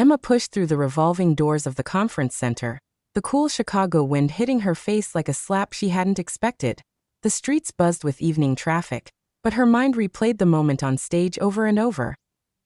Emma pushed through the revolving doors of the conference center, the cool Chicago wind hitting her face like a slap she hadn't expected. The streets buzzed with evening traffic, but her mind replayed the moment on stage over and over.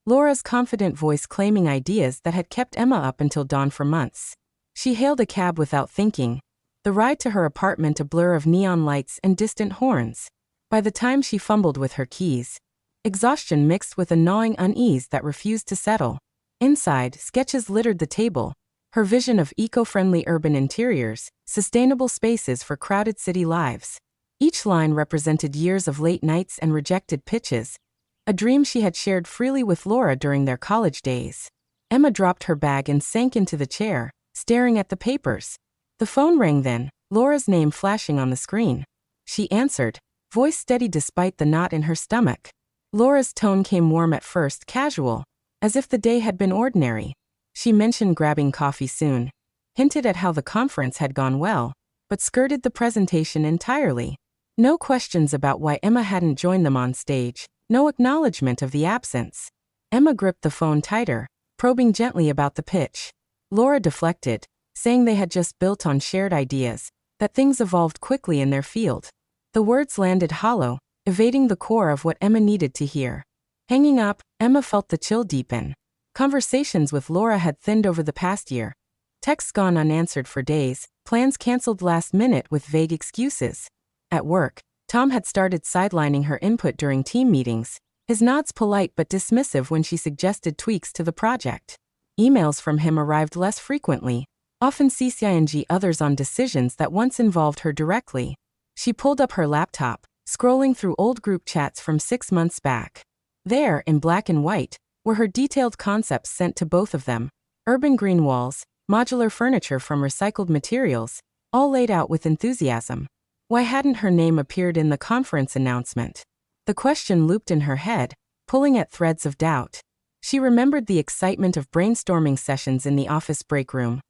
Laura's confident voice claiming ideas that had kept Emma up until dawn for months. She hailed a cab without thinking, the ride to her apartment a blur of neon lights and distant horns. By the time she fumbled with her keys, exhaustion mixed with a gnawing unease that refused to settle. Inside, sketches littered the table, her vision of eco-friendly urban interiors, sustainable spaces for crowded city lives. Each line represented years of late nights and rejected pitches, a dream she had shared freely with Laura during their college days. Emma dropped her bag and sank into the chair, staring at the papers. The phone rang then, Laura's name flashing on the screen. She answered, voice steady despite the knot in her stomach. Laura's tone came warm at first, casual, as if the day had been ordinary. She mentioned grabbing coffee soon, hinted at how the conference had gone well, but skirted the presentation entirely. No questions about why Emma hadn't joined them on stage, no acknowledgement of the absence. Emma gripped the phone tighter, probing gently about the pitch. Laura deflected, saying they had just built on shared ideas, that things evolved quickly in their field. The words landed hollow, evading the core of what Emma needed to hear. Hanging up, Emma felt the chill deepen. Conversations with Laura had thinned over the past year. Texts gone unanswered for days, plans canceled last minute with vague excuses. At work, Tom had started sidelining her input during team meetings, his nods polite but dismissive when she suggested tweaks to the project. Emails from him arrived less frequently, often CCing others on decisions that once involved her directly. She pulled up her laptop, scrolling through old group chats from 6 months back. There, in black and white, were her detailed concepts sent to both of them. Urban green walls, modular furniture from recycled materials, all laid out with enthusiasm. Why hadn't her name appeared in the conference announcement? The question looped in her head, pulling at threads of doubt. She remembered the excitement of brainstorming sessions in the office break room.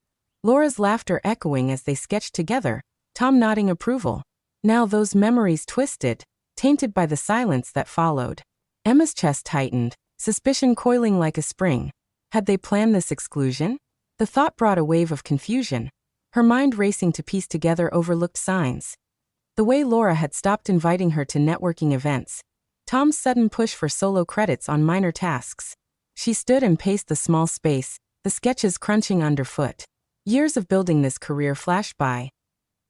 Laura's laughter echoing as they sketched together, Tom nodding approval. Now those memories twisted, tainted by the silence that followed. Emma's chest tightened, suspicion coiling like a spring. Had they planned this exclusion? The thought brought a wave of confusion, her mind racing to piece together overlooked signs. The way Laura had stopped inviting her to networking events, Tom's sudden push for solo credits on minor tasks. She stood and paced the small space, the sketches crunching underfoot. Years of building this career flashed by.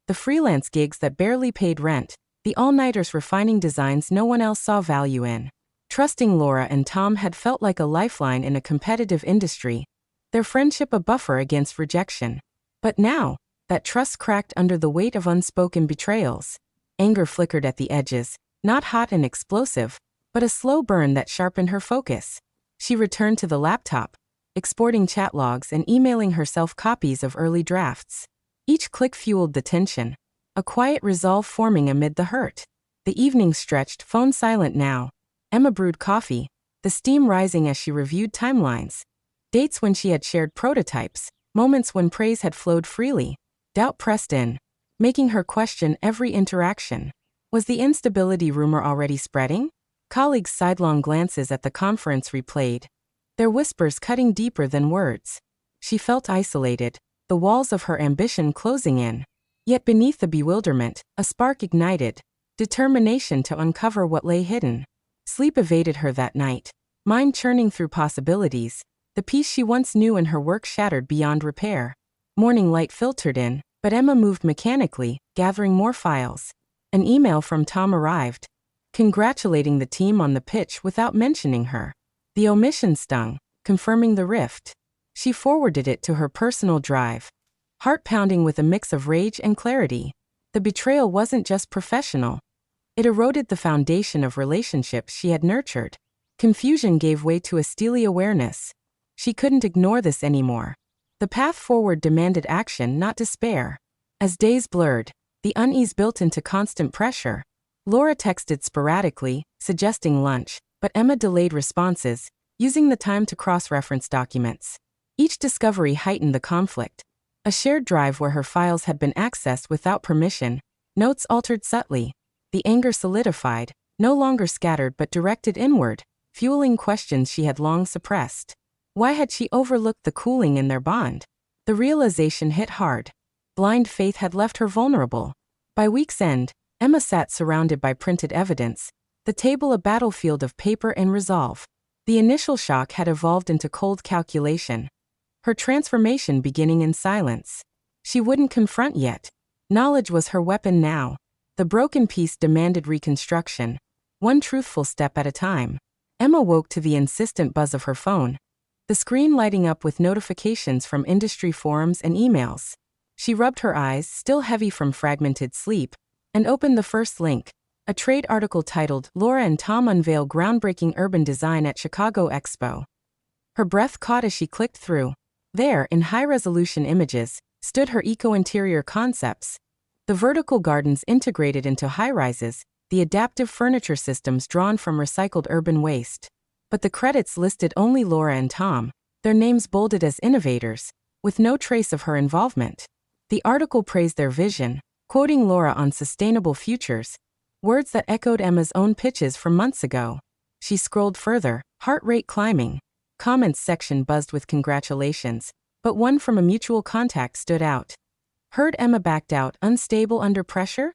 The freelance gigs that barely paid rent, the all-nighters refining designs no one else saw value in. Trusting Laura and Tom had felt like a lifeline in a competitive industry, their friendship a buffer against rejection. But now, that trust cracked under the weight of unspoken betrayals. Anger flickered at the edges, not hot and explosive, but a slow burn that sharpened her focus. She returned to the laptop, exporting chat logs and emailing herself copies of early drafts. Each click fueled the tension, a quiet resolve forming amid the hurt. The evening stretched, phone silent now. Emma brewed coffee, the steam rising as she reviewed timelines. Dates when she had shared prototypes, moments when praise had flowed freely. Doubt pressed in, making her question every interaction. Was the instability rumor already spreading? Colleagues' sidelong glances at the conference replayed, their whispers cutting deeper than words. She felt isolated, the walls of her ambition closing in. Yet beneath the bewilderment, a spark ignited, determination to uncover what lay hidden. Sleep evaded her that night, mind churning through possibilities, the peace she once knew in her work shattered beyond repair. Morning light filtered in, but Emma moved mechanically, gathering more files. An email from Tom arrived, congratulating the team on the pitch without mentioning her. The omission stung, confirming the rift. She forwarded it to her personal drive, heart pounding with a mix of rage and clarity. The betrayal wasn't just professional. It eroded the foundation of relationships she had nurtured. Confusion gave way to a steely awareness. She couldn't ignore this anymore. The path forward demanded action, not despair. As days blurred, the unease built into constant pressure. Laura texted sporadically, suggesting lunch, but Emma delayed responses, using the time to cross-reference documents. Each discovery heightened the conflict. A shared drive where her files had been accessed without permission, notes altered subtly. The anger solidified, no longer scattered but directed inward, fueling questions she had long suppressed. Why had she overlooked the cooling in their bond? The realization hit hard. Blind faith had left her vulnerable. By week's end, Emma sat surrounded by printed evidence, the table a battlefield of paper and resolve. The initial shock had evolved into cold calculation. Her transformation beginning in silence. She wouldn't confront yet. Knowledge was her weapon now. The broken piece demanded reconstruction, one truthful step at a time. Emma woke to the insistent buzz of her phone, the screen lighting up with notifications from industry forums and emails. She rubbed her eyes, still heavy from fragmented sleep, and opened the first link, a trade article titled "Laura and Tom Unveil Groundbreaking Urban Design at Chicago Expo." Her breath caught as she clicked through. There, in high-resolution images, stood her eco-interior concepts. The vertical gardens integrated into high-rises, the adaptive furniture systems drawn from recycled urban waste. But the credits listed only Laura and Tom, their names bolded as innovators, with no trace of her involvement. The article praised their vision, quoting Laura on sustainable futures, words that echoed Emma's own pitches from months ago. She scrolled further, heart rate climbing. Comments section buzzed with congratulations, but one from a mutual contact stood out. Heard Emma backed out, unstable under pressure?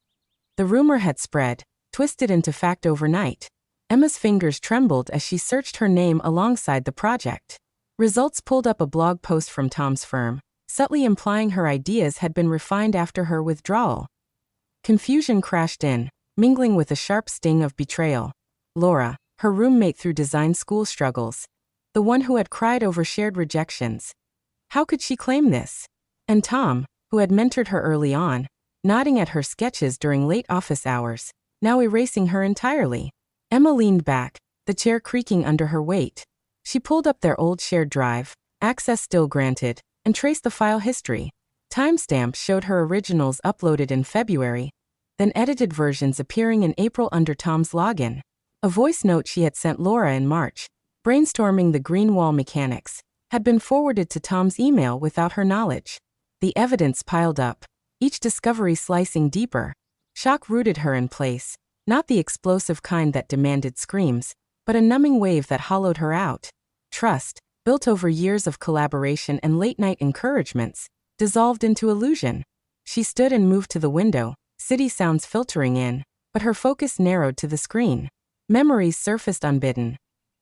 The rumor had spread, twisted into fact overnight. Emma's fingers trembled as she searched her name alongside the project. Results pulled up a blog post from Tom's firm, subtly implying her ideas had been refined after her withdrawal. Confusion crashed in, mingling with a sharp sting of betrayal. Laura, her roommate through design school struggles, the one who had cried over shared rejections. How could she claim this? And Tom, who had mentored her early on, nodding at her sketches during late office hours, now erasing her entirely. Emma leaned back, the chair creaking under her weight. She pulled up their old shared drive, access still granted, and traced the file history. Timestamps showed her originals uploaded in February, then edited versions appearing in April under Tom's login. A voice note she had sent Laura in March, brainstorming the green wall mechanics, had been forwarded to Tom's email without her knowledge. The evidence piled up, each discovery slicing deeper. Shock rooted her in place, not the explosive kind that demanded screams, but a numbing wave that hollowed her out. Trust, built over years of collaboration and late-night encouragements, dissolved into illusion. She stood and moved to the window, city sounds filtering in, but her focus narrowed to the screen. Memories surfaced unbidden.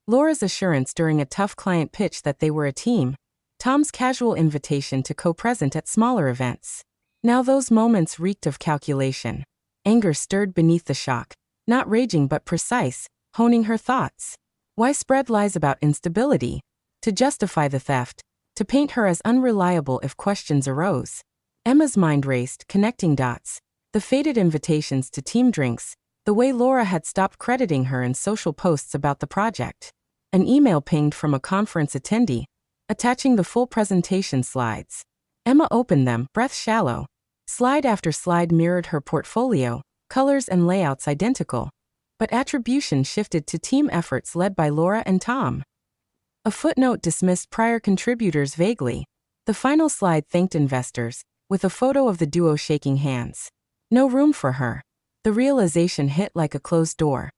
Laura's assurance during a tough client pitch that they were a team. Tom's casual invitation to co-present at smaller events. Now those moments reeked of calculation. Anger stirred beneath the shock, not raging but precise, honing her thoughts. Why spread lies about instability? To justify the theft, to paint her as unreliable if questions arose. Emma's mind raced, connecting dots. The faded invitations to team drinks, the way Laura had stopped crediting her in social posts about the project. An email pinged from a conference attendee, attaching the full presentation slides. Emma opened them, breath shallow. Slide after slide mirrored her portfolio, colors and layouts identical. But attribution shifted to team efforts led by Laura and Tom. A footnote dismissed prior contributors vaguely. The final slide thanked investors, with a photo of the duo shaking hands. No room for her. The realization hit like a closed door.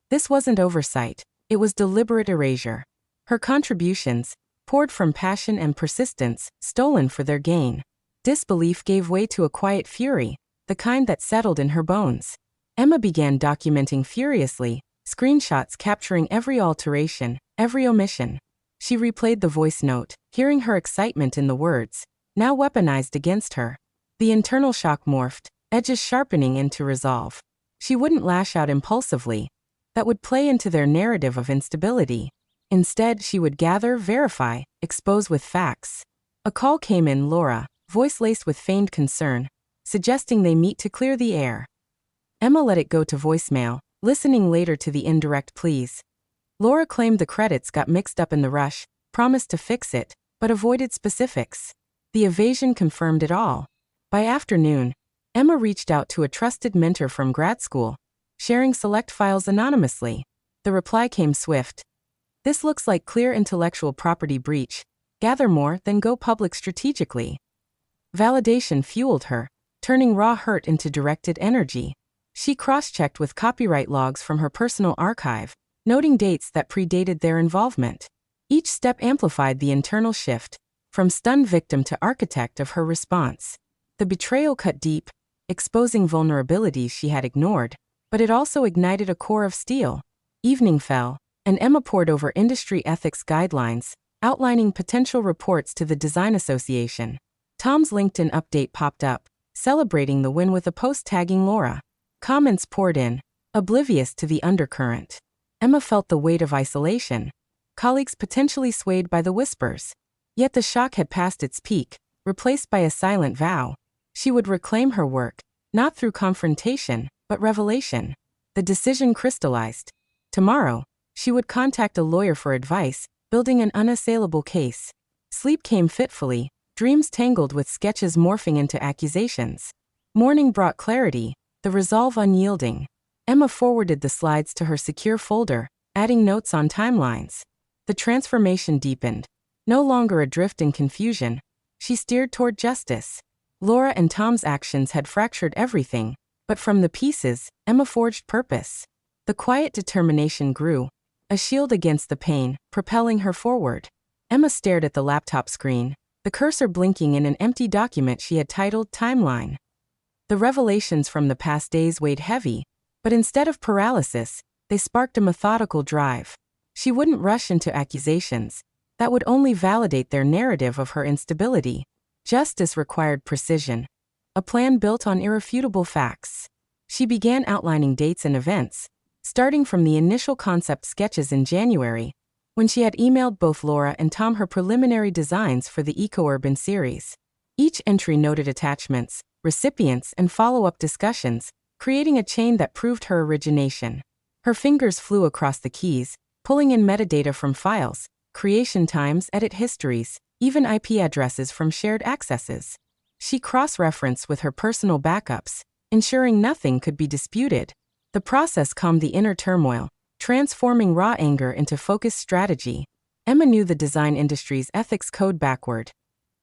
This wasn't oversight, it was deliberate erasure. Her contributions, poured from passion and persistence, stolen for their gain. Disbelief gave way to a quiet fury, the kind that settled in her bones. Emma began documenting furiously, screenshots capturing every alteration, every omission. She replayed the voice note, hearing her excitement in the words, now weaponized against her. The internal shock morphed, edges sharpening into resolve. She wouldn't lash out impulsively. That would play into their narrative of instability. Instead, she would gather, verify, expose with facts. A call came in. Laura, voice laced with feigned concern, suggesting they meet to clear the air. Emma let it go to voicemail, listening later to the indirect pleas. Laura claimed the credits got mixed up in the rush, promised to fix it, but avoided specifics. The evasion confirmed it all. By afternoon, Emma reached out to a trusted mentor from grad school, sharing select files anonymously. The reply came swift. This looks like clear intellectual property breach. Gather more, then go public strategically. Validation fueled her, turning raw hurt into directed energy. She cross-checked with copyright logs from her personal archive, noting dates that predated their involvement. Each step amplified the internal shift, from stunned victim to architect of her response. The betrayal cut deep, exposing vulnerabilities she had ignored, but it also ignited a core of steel. Evening fell, and Emma pored over industry ethics guidelines, outlining potential reports to the Design Association. Tom's LinkedIn update popped up, celebrating the win with a post tagging Laura. Comments poured in, oblivious to the undercurrent. Emma felt the weight of isolation, colleagues potentially swayed by the whispers. Yet the shock had passed its peak, replaced by a silent vow. She would reclaim her work, not through confrontation, but revelation. The decision crystallized. Tomorrow, she would contact a lawyer for advice, building an unassailable case. Sleep came fitfully, dreams tangled with sketches morphing into accusations. Morning brought clarity, the resolve unyielding. Emma forwarded the slides to her secure folder, adding notes on timelines. The transformation deepened. No longer adrift in confusion, she steered toward justice. Laura and Tom's actions had fractured everything, but from the pieces, Emma forged purpose. The quiet determination grew, a shield against the pain, propelling her forward. Emma stared at the laptop screen, the cursor blinking in an empty document she had titled Timeline. The revelations from the past days weighed heavy, but instead of paralysis, they sparked a methodical drive. She wouldn't rush into accusations. That would only validate their narrative of her instability. Justice required precision, a plan built on irrefutable facts. She began outlining dates and events, starting from the initial concept sketches in January, when she had emailed both Laura and Tom her preliminary designs for the Eco-Urban series. Each entry noted attachments, recipients, and follow-up discussions, creating a chain that proved her origination. Her fingers flew across the keys, pulling in metadata from files, creation times, edit histories, even IP addresses from shared accesses. She cross-referenced with her personal backups, ensuring nothing could be disputed. The process calmed the inner turmoil, transforming raw anger into focused strategy. Emma knew the design industry's ethics code backward.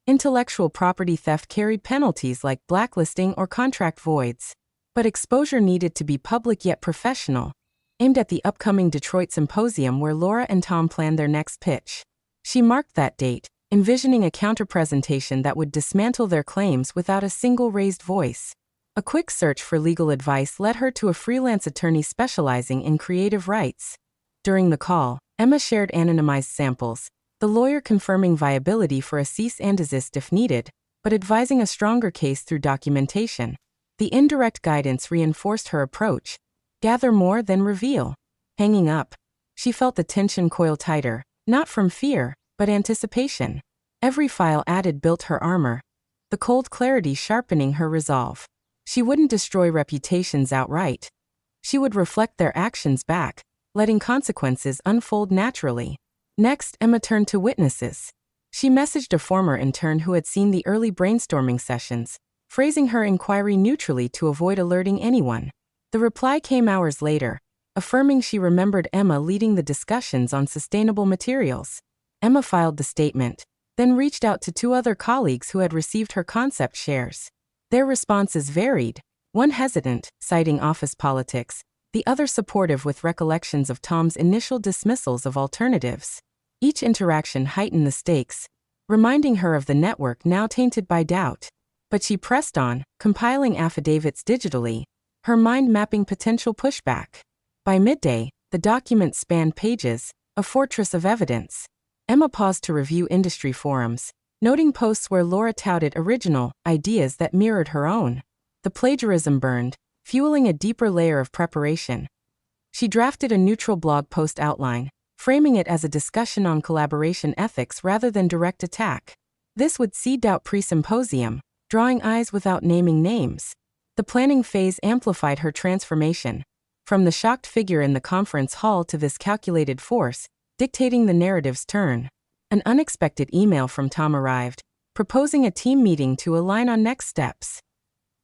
Intellectual property theft carried penalties like blacklisting or contract voids. But exposure needed to be public yet professional, aimed at the upcoming Detroit symposium where Laura and Tom planned their next pitch. She marked that date, envisioning a counterpresentation that would dismantle their claims without a single raised voice. A quick search for legal advice led her to a freelance attorney specializing in creative rights. During the call, Emma shared anonymized samples, the lawyer confirming viability for a cease and desist if needed, but advising a stronger case through documentation. The indirect guidance reinforced her approach. Gather more than reveal. Hanging up, she felt the tension coil tighter, not from fear, but anticipation. Every file added built her armor, the cold clarity sharpening her resolve. She wouldn't destroy reputations outright. She would reflect their actions back, letting consequences unfold naturally. Next, Emma turned to witnesses. She messaged a former intern who had seen the early brainstorming sessions, phrasing her inquiry neutrally to avoid alerting anyone. The reply came hours later, affirming she remembered Emma leading the discussions on sustainable materials. Emma filed the statement, then reached out to 2 other colleagues who had received her concept shares. Their responses varied, one hesitant, citing office politics, the other supportive with recollections of Tom's initial dismissals of alternatives. Each interaction heightened the stakes, reminding her of the network now tainted by doubt. But she pressed on, compiling affidavits digitally, her mind mapping potential pushback. By midday, the document spanned pages, a fortress of evidence. Emma paused to review industry forums, noting posts where Laura touted original ideas that mirrored her own. The plagiarism burned, fueling a deeper layer of preparation. She drafted a neutral blog post outline, framing it as a discussion on collaboration ethics rather than direct attack. This would seed doubt pre-symposium, drawing eyes without naming names. The planning phase amplified her transformation, from the shocked figure in the conference hall to this calculated force, dictating the narrative's turn. An unexpected email from Tom arrived, proposing a team meeting to align on next steps.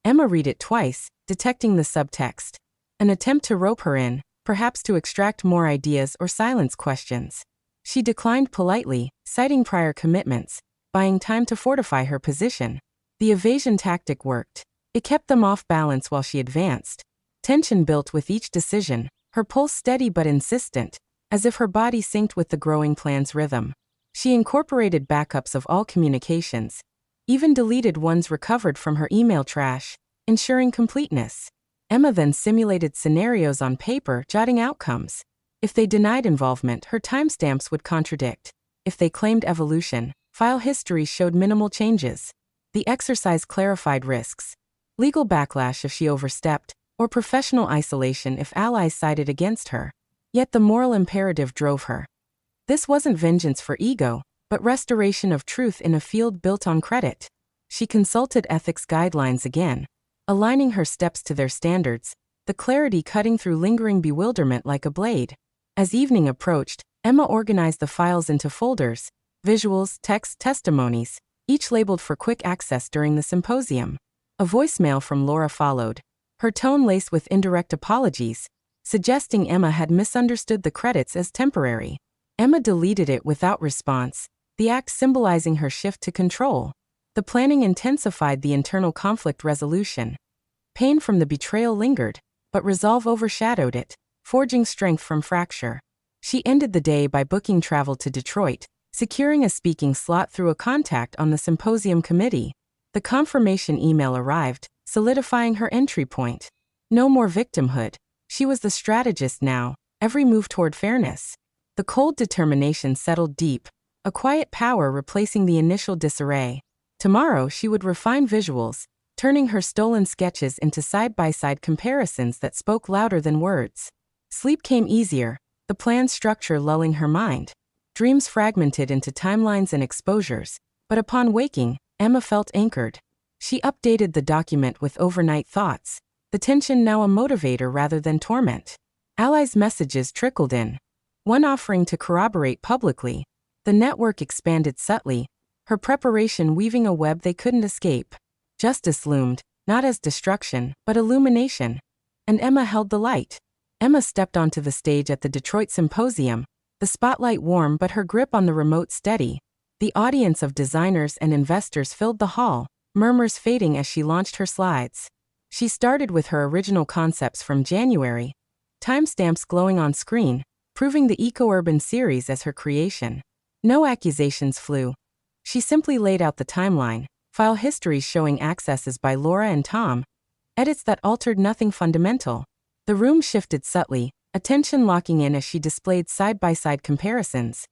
Emma read it twice, detecting the subtext. An attempt to rope her in, perhaps to extract more ideas or silence questions. She declined politely, citing prior commitments, buying time to fortify her position. The evasion tactic worked. It kept them off balance while she advanced. Tension built with each decision, her pulse steady but insistent. as if her body synced with the growing plan's rhythm. She incorporated backups of all communications, even deleted ones recovered from her email trash, ensuring completeness. Emma then simulated scenarios on paper, jotting outcomes. If they denied involvement, her timestamps would contradict. If they claimed evolution, file history showed minimal changes. The exercise clarified risks: legal backlash if she overstepped, or professional isolation if allies sided against her. Yet the moral imperative drove her. This wasn't vengeance for ego, but restoration of truth in a field built on credit. She consulted ethics guidelines again, aligning her steps to their standards, the clarity cutting through lingering bewilderment like a blade. As evening approached, Emma organized the files into folders: visuals, text, testimonies, each labeled for quick access during the symposium. A voicemail from Laura followed, her tone laced with indirect apologies, suggesting Emma had misunderstood the credits as temporary. Emma deleted it without response, the act symbolizing her shift to control. The planning intensified the internal conflict resolution. Pain from the betrayal lingered, but resolve overshadowed it, forging strength from fracture. She ended the day by booking travel to Detroit, securing a speaking slot through a contact on the symposium committee. The confirmation email arrived, solidifying her entry point. No more victimhood. She was the strategist now, every move toward fairness. The cold determination settled deep, a quiet power replacing the initial disarray. Tomorrow she would refine visuals, turning her stolen sketches into side-by-side comparisons that spoke louder than words. Sleep came easier, the plan's structure lulling her mind. Dreams fragmented into timelines and exposures, but upon waking, Emma felt anchored. She updated the document with overnight thoughts, the tension now a motivator rather than torment. Allies' messages trickled in, one offering to corroborate publicly. The network expanded subtly, her preparation weaving a web they couldn't escape. Justice loomed, not as destruction, but illumination. And Emma held the light. Emma stepped onto the stage at the Detroit Symposium, the spotlight warm but her grip on the remote steady. The audience of designers and investors filled the hall, murmurs fading as she launched her slides. She started with her original concepts from January, timestamps glowing on screen, proving the eco-urban series as her creation. No accusations flew. She simply laid out the timeline, file histories showing accesses by Laura and Tom, edits that altered nothing fundamental. The room shifted subtly, attention locking in as she displayed side-by-side comparisons.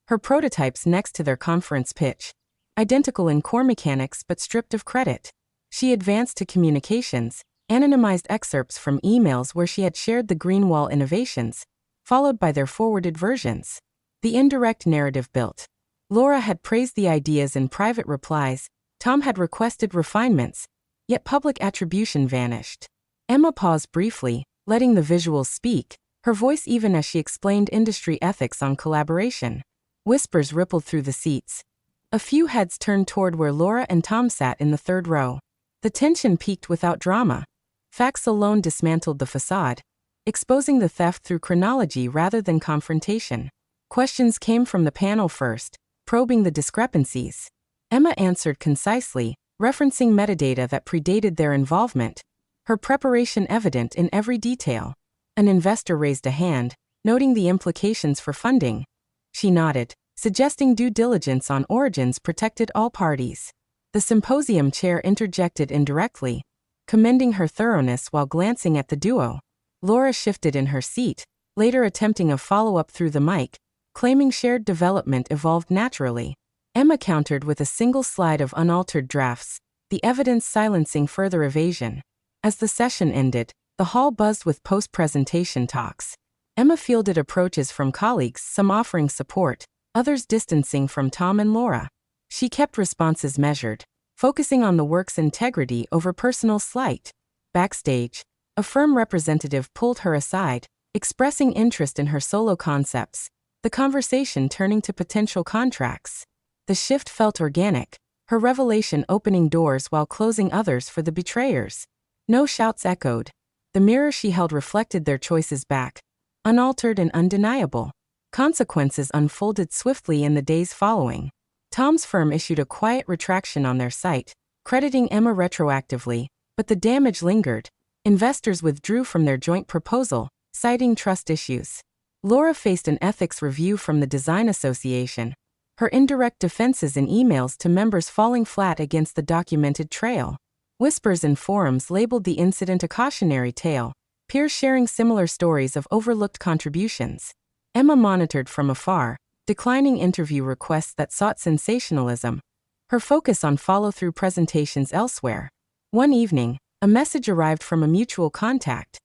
Her prototypes next to their conference pitch, identical in core mechanics but stripped of credit. She advanced to communications, anonymized excerpts from emails where she had shared the Greenwall innovations, followed by their forwarded versions. The indirect narrative built. Laura had praised the ideas in private replies, Tom had requested refinements, yet public attribution vanished. Emma paused briefly, letting the visuals speak, her voice even as she explained industry ethics on collaboration. Whispers rippled through the seats. A few heads turned toward where Laura and Tom sat in the third row. The tension peaked without drama. Facts alone dismantled the facade, exposing the theft through chronology rather than confrontation. Questions came from the panel first, probing the discrepancies. Emma answered concisely, referencing metadata that predated their involvement, her preparation evident in every detail. An investor raised a hand, noting the implications for funding. She nodded, suggesting due diligence on origins protected all parties. The symposium chair interjected indirectly, commending her thoroughness while glancing at the duo. Laura shifted in her seat, later attempting a follow-up through the mic, claiming shared development evolved naturally. Emma countered with a single slide of unaltered drafts, the evidence silencing further evasion. As the session ended, the hall buzzed with post-presentation talks. Emma fielded approaches from colleagues, some offering support, others distancing from Tom and Laura. She kept responses measured, focusing on the work's integrity over personal slight. Backstage, a firm representative pulled her aside, expressing interest in her solo concepts, the conversation turning to potential contracts. The shift felt organic, her revelation opening doors while closing others for the betrayers. No shouts echoed. The mirror she held reflected their choices back, unaltered and undeniable. Consequences unfolded swiftly in the days following. Tom's firm issued a quiet retraction on their site, crediting Emma retroactively, but the damage lingered. Investors withdrew from their joint proposal, citing trust issues. Laura faced an ethics review from the Design Association, her indirect defenses in emails to members falling flat against the documented trail. Whispers in forums labeled the incident a cautionary tale, peers sharing similar stories of overlooked contributions. Emma monitored from afar, declining interview requests that sought sensationalism, her focus on follow-through presentations elsewhere. One evening, a message arrived from a mutual contact.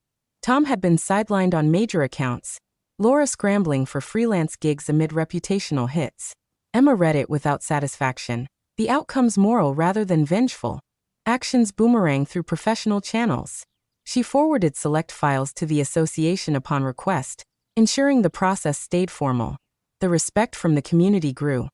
Tom had been sidelined on major accounts, Laura scrambling for freelance gigs amid reputational hits. Emma read it without satisfaction, the outcomes moral rather than vengeful. Actions boomerang through professional channels. She forwarded select files to the association upon request, ensuring the process stayed formal. The respect from the community grew.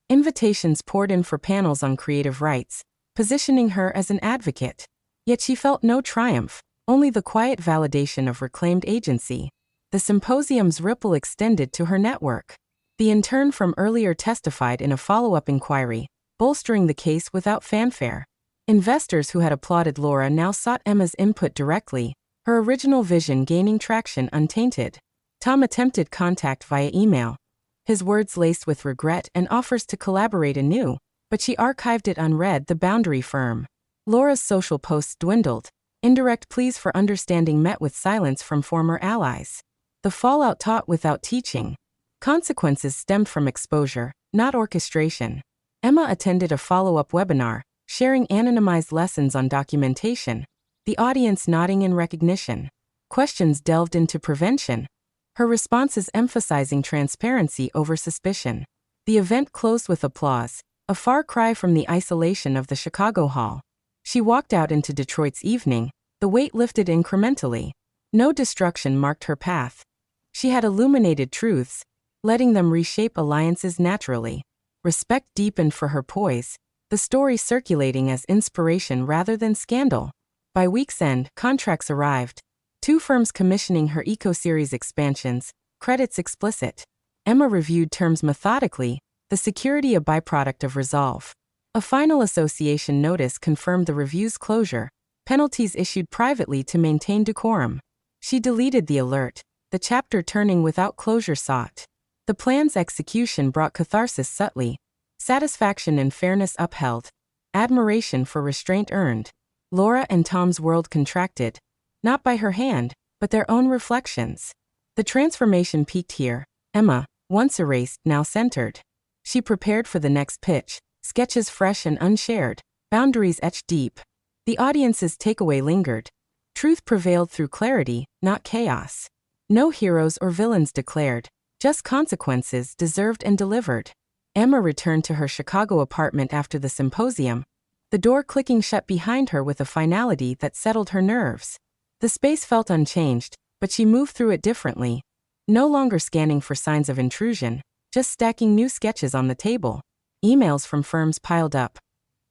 Invitations poured in for panels on creative rights, positioning her as an advocate. Yet she felt no triumph, only the quiet validation of reclaimed agency. The symposium's ripple extended to her network. The intern from earlier testified in a follow-up inquiry, bolstering the case without fanfare. Investors who had applauded Laura now sought Emma's input directly, her original vision gaining traction untainted. Tom attempted contact via email, his words laced with regret and offers to collaborate anew, but she archived it unread, the boundary firm. Laura's social posts dwindled, indirect pleas for understanding met with silence from former allies. The fallout taught without teaching. Consequences stemmed from exposure, not orchestration. Emma attended a follow-up webinar, sharing anonymized lessons on documentation, the audience nodding in recognition. Questions delved into prevention, her responses emphasizing transparency over suspicion. The event closed with applause, a far cry from the isolation of the Chicago hall. She walked out into Detroit's evening, the weight lifted incrementally. No destruction marked her path. She had illuminated truths, letting them reshape alliances naturally. Respect deepened for her poise, the story circulating as inspiration rather than scandal. By week's end, contracts arrived. 2 firms commissioning her eco-series expansions, credits explicit. Emma reviewed terms methodically, the security a byproduct of resolve. A final association notice confirmed the review's closure, penalties issued privately to maintain decorum. She deleted the alert, the chapter turning without closure sought. The plan's execution brought catharsis subtly, satisfaction and fairness upheld, admiration for restraint earned. Laura and Tom's world contracted, not by her hand, but their own reflections. The transformation peaked here. Emma, once erased, now centered. She prepared for the next pitch, sketches fresh and unshared, boundaries etched deep. The audience's takeaway lingered. Truth prevailed through clarity, not chaos. No heroes or villains declared, just consequences deserved and delivered. Emma returned to her Chicago apartment after the symposium, the door clicking shut behind her with a finality that settled her nerves. The space felt unchanged, but she moved through it differently, no longer scanning for signs of intrusion, just stacking new sketches on the table. Emails from firms piled up,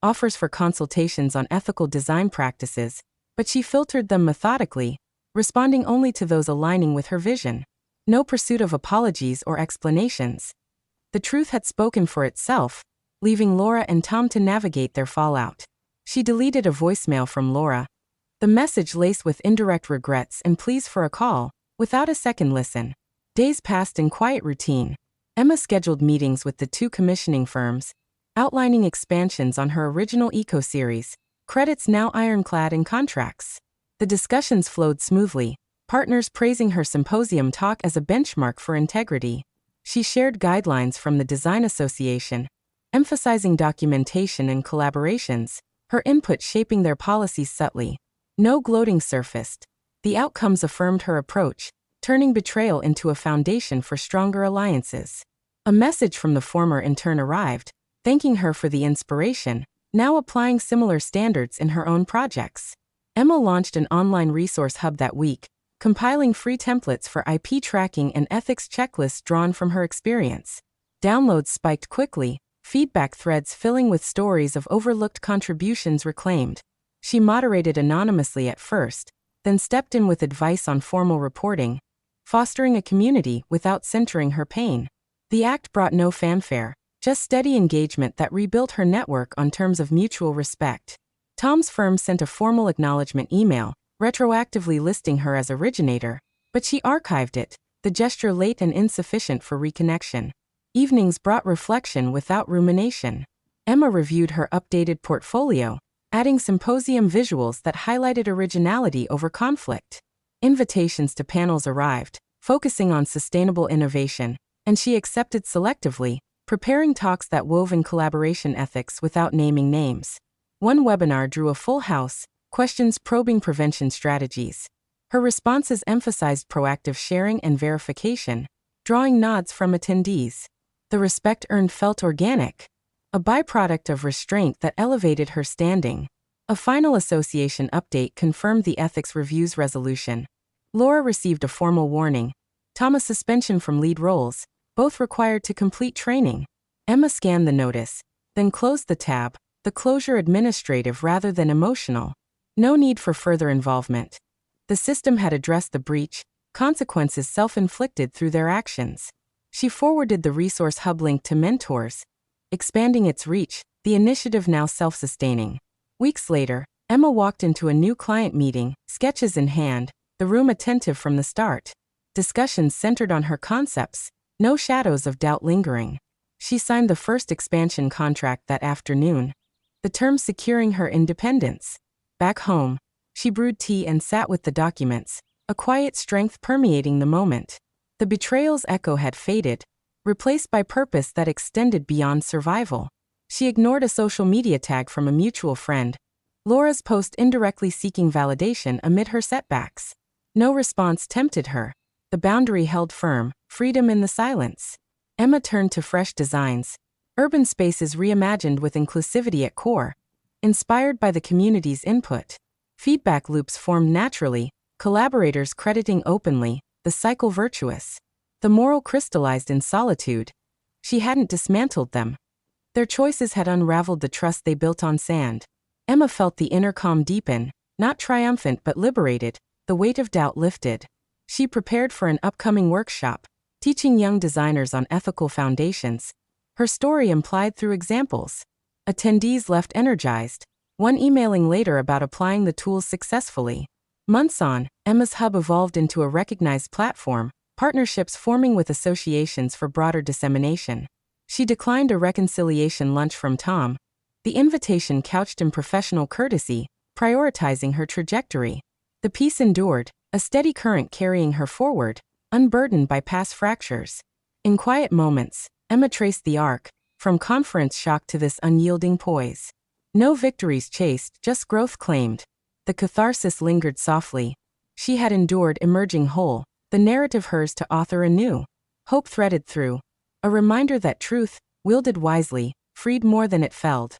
offers for consultations on ethical design practices, but she filtered them methodically, responding only to those aligning with her vision. No pursuit of apologies or explanations. The truth had spoken for itself, leaving Laura and Tom to navigate their fallout. She deleted a voicemail from Laura, the message laced with indirect regrets and pleas for a call, without a second listen. Days passed in quiet routine. Emma scheduled meetings with the 2 commissioning firms, outlining expansions on her original eco-series, credits now ironclad in contracts. The discussions flowed smoothly, partners praising her symposium talk as a benchmark for integrity. She shared guidelines from the Design Association, emphasizing documentation and collaborations, her input shaping their policies subtly. No gloating surfaced. The outcomes affirmed her approach, turning betrayal into a foundation for stronger alliances. A message from the former intern arrived, thanking her for the inspiration, now applying similar standards in her own projects. Emma launched an online resource hub that week, compiling free templates for IP tracking and ethics checklists drawn from her experience. Downloads spiked quickly, feedback threads filling with stories of overlooked contributions reclaimed. She moderated anonymously at first, then stepped in with advice on formal reporting, fostering a community without centering her pain. The act brought no fanfare, just steady engagement that rebuilt her network on terms of mutual respect. Tom's firm sent a formal acknowledgement email, retroactively listing her as originator, but she archived it, the gesture late and insufficient for reconnection. Evenings brought reflection without rumination. Emma reviewed her updated portfolio, adding symposium visuals that highlighted originality over conflict. Invitations to panels arrived, focusing on sustainable innovation, and she accepted selectively, preparing talks that wove in collaboration ethics without naming names. One webinar drew a full house, questions probing prevention strategies. Her responses emphasized proactive sharing and verification, drawing nods from attendees. The respect earned felt organic, a byproduct of restraint that elevated her standing. A final association update confirmed the ethics review's resolution. Laura received a formal warning, Tom a suspension from lead roles, both required to complete training. Emma scanned the notice, then closed the tab, the closure administrative rather than emotional. No need for further involvement. The system had addressed the breach, consequences self-inflicted through their actions. She forwarded the resource hub link to mentors, expanding its reach, the initiative now self-sustaining. Weeks later, Emma walked into a new client meeting, sketches in hand, the room attentive from the start. Discussions centered on her concepts, no shadows of doubt lingering. She signed the first expansion contract that afternoon, the terms securing her independence. Back home, she brewed tea and sat with the documents, a quiet strength permeating the moment. The betrayal's echo had faded, replaced by purpose that extended beyond survival. She ignored a social media tag from a mutual friend, Laura's post indirectly seeking validation amid her setbacks. No response tempted her. The boundary held firm, freedom in the silence. Emma turned to fresh designs, urban spaces reimagined with inclusivity at core. Inspired by the community's input, feedback loops formed naturally, collaborators crediting openly, the cycle virtuous. The moral crystallized in solitude. She hadn't dismantled them. Their choices had unraveled the trust they built on sand. Emma felt the inner calm deepen, not triumphant but liberated, the weight of doubt lifted. She prepared for an upcoming workshop, teaching young designers on ethical foundations. Her story implied through examples. Attendees left energized, one emailing later about applying the tools successfully. Months on, Emma's hub evolved into a recognized platform, partnerships forming with associations for broader dissemination. She declined a reconciliation lunch from Tom, the invitation couched in professional courtesy, prioritizing her trajectory. The peace endured, a steady current carrying her forward, unburdened by past fractures. In quiet moments, Emma traced the arc, from conference shock to this unyielding poise. No victories chased, just growth claimed. The catharsis lingered softly. She had endured, emerging whole, the narrative hers to author anew. Hope threaded through. A reminder that truth, wielded wisely, freed more than it felled.